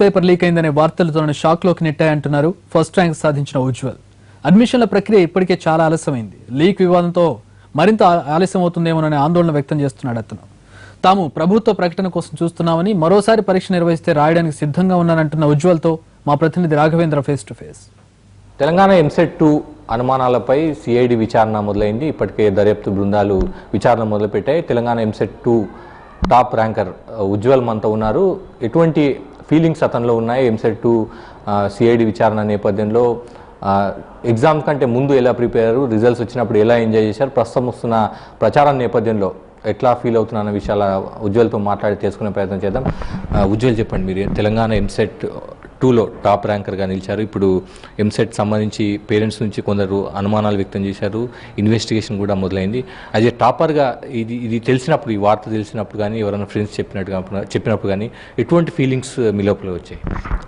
Paper leak అయిందనే వార్తలు తనను షాక్లోకి నెట్టాయంటున్నారు first rank సాధించిన ఉజ్వల్. అడ్మిషన్ల ప్రక్రియ ఇప్పటికే చాలా ఆలస్యమైంది. లీక్ వివాదంతో మరింత ఆలస్యం అవుతుందేమోననే ఆందోళన వ్యక్తం చేస్తున్నాడు అతను. తాము ప్రభుత్వ ప్రకటన కోసం చూస్తున్నామని, మరోసారి పరీక్ష నిర్వహిస్తే రాయడానికి సిద్ధంగా ఉన్నానంటున్న ఉజ్వల్తో మా ప్రతినిధి Raghavendra face to face. Telangana EAMCET అనుమానాలపై సిఐడి విచారణ మొదలైంది. ఇప్పటికే దర్యాప్తు బృందాలు విచారణ మొదలుపెట్టాయి. Telangana EAMCET top ranker Ujwal మనతో ఉన్నారు. ఎటువంటి ఫీలింగ్స్ అతనిలో ఉన్నాయి? ఎంసెట్-2 సిఐడి విచారణ నేపథ్యంలో ఎగ్జామ్ కంటే ముందు ఎలా ప్రిపేర్ అయ్యారు, రిజల్ట్స్ వచ్చినప్పుడు ఎలా ఎంజాయ్ చేశారు, ప్రస్తుతం వస్తున్న ప్రచారం నేపథ్యంలో ఎట్లా ఫీల్ అవుతున్నా అన్న విషయాల ఉజ్వల్తో మాట్లాడి తెలుసుకునే ప్రయత్నం చేద్దాం. ఉజ్వల్, చెప్పండి, మీరు తెలంగాణ ఎంసెట్-2లో టాప్ ర్యాంకర్గా నిలిచారు. ఇప్పుడు ఎంసెట్ సంబంధించి పేరెంట్స్ నుంచి కొందరు అనుమానాలు వ్యక్తం చేశారు, ఇన్వెస్టిగేషన్ కూడా మొదలైంది. యాజ్ ఏ టాపర్గా ఇది తెలిసినప్పుడు, ఈ వార్త తెలిసినప్పుడు కానీ, ఎవరైనా ఫ్రెండ్స్ చెప్పినప్పుడు కానీ ఎటువంటి ఫీలింగ్స్ మీ లోపల వచ్చాయి?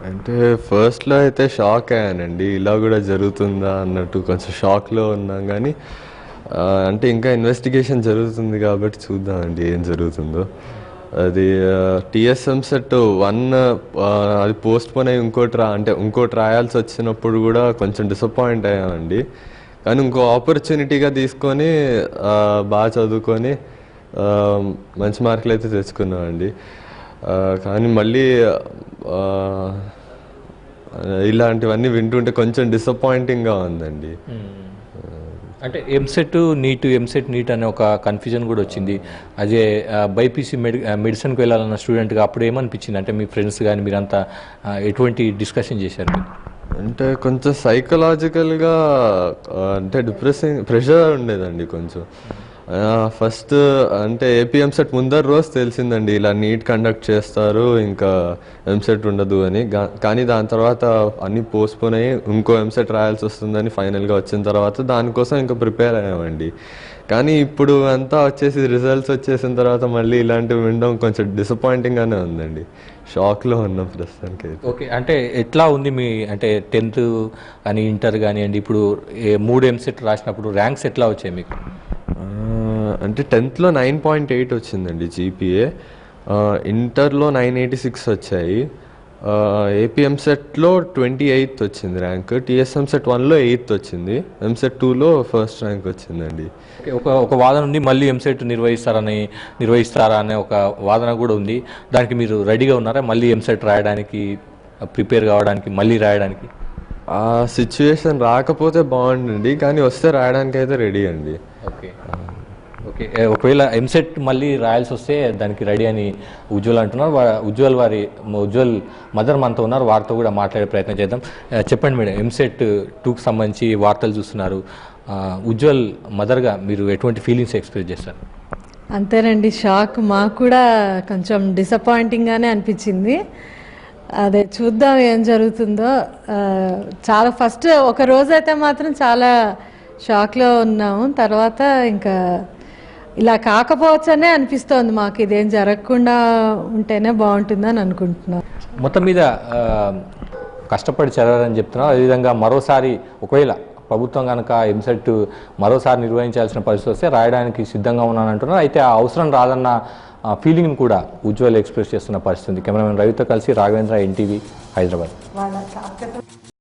అంటే ఫస్ట్లో అయితే షాక్ అయ్యానండి, ఇలా కూడా జరుగుతుందా అన్నట్టు కొంచెం షాక్లో ఉన్నాం. కానీ అంటే ఇంకా ఇన్వెస్టిగేషన్ జరుగుతుంది కాబట్టి చూద్దామండి ఏం జరుగుతుందో. అది టీఎస్ ఎంసెట్-1 అది పోస్ట్ పోన్ అయ్యి ఇంకోటి రాయాల్సి వచ్చినప్పుడు కూడా కొంచెం డిసప్పాయింట్ అయ్యామండి. కానీ ఇంకో ఆపర్చునిటీగా తీసుకొని బాగా చదువుకొని మంచి మార్కులు అయితే తెచ్చుకున్నామండి. కానీ మళ్ళీ ఇలాంటివన్నీ వింటుంటే కొంచెం డిసప్పాయింటింగ్గా ఉందండి. అంటే ఎంసెట్ నీట్ అనే ఒక కన్ఫ్యూజన్ కూడా వచ్చింది. అదే బైపీసీ మెడిసిన్కి వెళ్ళాలన్న స్టూడెంట్గా అప్పుడు ఏమనిపించింది? అంటే మీ ఫ్రెండ్స్ కానీ మీరంతా ఎటువంటి డిస్కషన్ చేశారు? అంటే కొంచెం సైకలాజికల్గా అంటే ప్రెషర్ ఉండేదండి కొంచెం. ఫస్ట్ అంటే ఏపీ ఎంసెట్ ముందర రోజు తెలిసిందండి ఇలా నీట్ కండక్ట్ చేస్తారు, ఇంకా ఎంసెట్ ఉండదు అని. కానీ దాని తర్వాత అన్నీ పోస్ట్పోన్ అయ్యి ఇంకో ఎంసెట్ రాయాల్సి వస్తుందని ఫైనల్గా వచ్చిన తర్వాత దానికోసం ఇంకా ప్రిపేర్ అయ్యామండి. కానీ ఇప్పుడు అంతా వచ్చేసి రిజల్ట్స్ వచ్చేసిన తర్వాత మళ్ళీ ఇలాంటివి వినడం కొంచెం డిసప్పాయింటింగ్గానే ఉందండి. షాక్లో ఉన్నాం ప్రస్తుతానికి. ఓకే, అంటే ఎట్లా ఉంది మీ అంటే 10th కానీ ఇంటర్ కానివ్వండి, ఇప్పుడు 3 ఎంసెట్ రాసినప్పుడు ర్యాంక్స్ ఎట్లా వచ్చాయి మీకు? అంటే 10th 9.8 వచ్చిందండి జీపీఏ, ఇంటర్లో 986 వచ్చాయి, ఏపీ ఎంసెట్లో 28th వచ్చింది ర్యాంక్, టీఎస్ ఎంసెట్-1లో 8th వచ్చింది, ఎంసెట్-2లో ఫస్ట్ ర్యాంక్ వచ్చిందండి. ఒక వాదన ఉంది, మళ్ళీ ఎంసెట్ నిర్వహిస్తారా అనే ఒక వాదన కూడా ఉంది. దానికి మీరు రెడీగా ఉన్నారా? మళ్ళీ ఎంసెట్ రాయడానికి, ప్రిపేర్ కావడానికి, మళ్ళీ రాయడానికి? ఆ సిచ్యువేషన్ రాకపోతే బాగుండండి, కానీ వస్తే రాయడానికి అయితే రెడీ అండి. ఓకే, ఒకవేళ ఎంసెట్ మళ్ళీ రాయాల్సి వస్తే దానికి రెడీ అని ఉజ్వల్ అంటున్నారు. ఉజ్వల్ మదర్ మనతో ఉన్నారు, వారితో కూడా మాట్లాడే ప్రయత్నం చేద్దాం. చెప్పండి మేడం, ఎంసెట్-2కి సంబంధించి వార్తలు చూస్తున్నారు. ఉజ్వల్ మదర్గా మీరు ఎటువంటి ఫీలింగ్స్ ఎక్స్ప్రెస్ చేస్తారు? అంతేనండి, షాక్. మాకు కూడా కొంచెం డిసప్పాయింటింగ్గానే అనిపించింది. అదే చూద్దాం ఏం జరుగుతుందో. చాలా ఫస్ట్ ఒక రోజైతే మాత్రం చాలా షాక్లో ఉన్నాము. తర్వాత ఇంకా ఇలా కాకపోవచ్చనే అనిపిస్తోంది మాకు. ఇదేం జరగకుండా ఉంటేనే బాగుంటుందని అనుకుంటున్నాం. మొత్తం మీద కష్టపడి చదవాలని చెప్తున్నాం. అదేవిధంగా మరోసారి ఒకవేళ ప్రభుత్వం కనుక ఎంసెట్ మరోసారి నిర్వహించాల్సిన పరిస్థితి వస్తే రాయడానికి సిద్ధంగా ఉన్నానంటున్నారు. అయితే ఆ అవసరం రాదన్న ఫీలింగ్ని కూడా ఉజ్వల్ ఎక్స్ప్రెస్ చేస్తున్న పరిస్థితి. కెమెరామెన్ రవితో కలిసి రాఘవేంద్ర, ఎన్టీవీ, హైదరాబాద్.